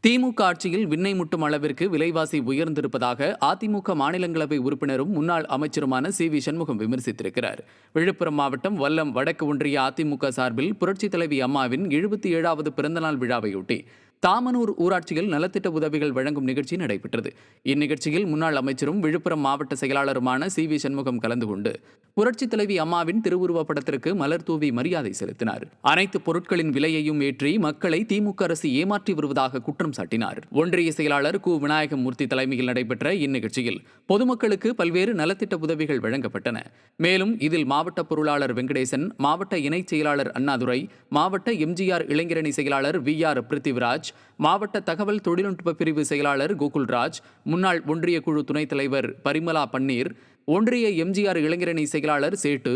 திமுக ஆட்சியில் விண்ணை முட்டும் அளவிற்கு விலைவாசி உயர்ந்திருப்பதாக அதிமுக மாநிலங்களவை உறுப்பினரும் முன்னாள் அமைச்சருமான சி.வி. சண்முகம் விமர்சித்திருக்கிறார். விழுப்புரம் மாவட்டம் வல்லம் வடக்கு ஒன்றிய அதிமுக சார்பில் புரட்சித் தலைவி அம்மாவின் 77வது பிறந்தநாள் விழாவையொட்டி தாமனூர் ஊராட்சியில் நலத்திட்ட உதவிகள் வழங்கும் நிகழ்ச்சி நடைபெற்றது. இந்நிகழ்ச்சியில் முன்னாள் அமைச்சரும் விழுப்புரம் மாவட்ட செயலாளருமான சி.வி. சண்முகம் கலந்து கொண்டு புரட்சித் தலைவி அம்மாவின் திருவுருவப் படத்திற்கு மலர் தூவி மரியாதை செலுத்தினார். அனைத்து பொருட்களின் விலையையும் ஏற்றி மக்களை திமுக அரசு ஏமாற்றி வருவதாக குற்றம் சாட்டினார். ஒன்றிய செயலாளர் கு. விநாயகமூர்த்தி தலைமையில் நடைபெற்ற இந்நிகழ்ச்சியில் பொதுமக்களுக்கு பல்வேறு நலத்திட்ட உதவிகள் வழங்கப்பட்டன. மேலும் இதில் மாவட்ட பொருளாளர் வெங்கடேசன், மாவட்ட இணைச் செயலாளர் அண்ணாதுரை, மாவட்ட எம்ஜிஆர் இளைஞரணி செயலாளர் வி.ஆர். பிருத்திவிராஜ், மாவட்ட தகவல் தொழில்நுட்ப பிரிவு செயலாளர் கோகுல்ராஜ், முன்னாள் ஒன்றிய குழு துணைத் தலைவர் பரிமலா பன்னீர், ஒன்றிய எம்ஜிஆர் இளைஞரணி செயலாளர் சேட்டு,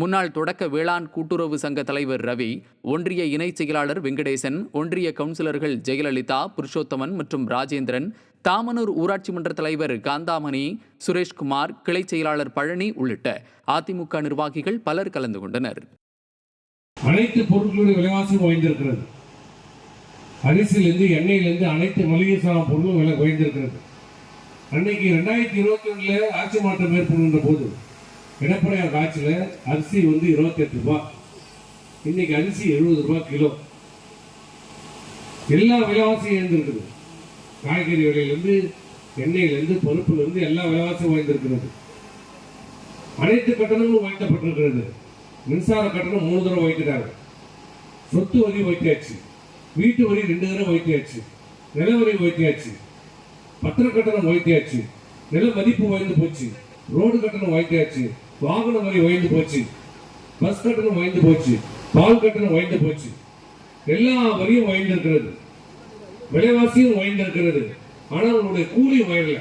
முன்னாள் தொடக்க வேளாண் கூட்டுறவு சங்க தலைவர் ரவி, ஒன்றிய இணைச் செயலாளர் வெங்கடேசன், ஒன்றிய கவுன்சிலர்கள் ஜெயலலிதா, புருஷோத்தமன் மற்றும் ராஜேந்திரன், தாமனூர் ஊராட்சி மன்ற தலைவர் காந்தாமணி, சுரேஷ்குமார், கிளை செயலாளர் பழனி உள்ளிட்ட அதிமுக நிர்வாகிகள் பலர் கலந்து கொண்டனர். அனைத்து பொருட்களுடைய விலைவாசியும் உயர்ந்திருக்கிறது. அரிசியிலிருந்து எண்ணெயிலிருந்து அனைத்து மளிகை சாதன பொருளும் விலை உயர்ந்திருக்கிறது. அன்னைக்கு 2022 ஆட்சி மாற்றம் ஏற்படுகின்ற போது எடப்பாடியார் ஆட்சியில் அரிசி 28 ரூபாய், இன்னைக்கு அரிசி 70 ரூபாய் கிலோ. எல்லா விலைவாசியும் உயர்ந்திருக்குது. காய்கறி விலையிலிருந்து எண்ணெயிலிருந்து பருப்புலிருந்து எல்லா விலைவாசியும் உயர்ந்திருக்கிறது. அனைத்து கட்டணங்களும் உயர்த்தப்பட்டிருக்கிறது. மின்சார கட்டணம் 3 தடவை உயர்த்திட்டாங்க. சொத்து வரி உயர்த்தியாச்சு, வீட்டு வரி 2 தடவை உயர்த்தியாச்சு, நிலவரி உயர்த்தியாச்சு, பத்திர கட்டணம் உயர்த்தியாச்சு, நில மதிப்பு உயர்ந்து போச்சு, ரோடு கட்டணம் உயர்த்தியாச்சு, வாகன வரி உயர்ந்து போச்சு, பஸ் கட்டணம் உயர்ந்து போச்சு, பால் கட்டணம் உயர்ந்து போச்சு. எல்லா வரியும் உயர்ந்திருக்கிறது, விலைவாசியும் உயர்ந்திருக்கிறது. ஆனால் உங்களுடைய கூலி உயரல.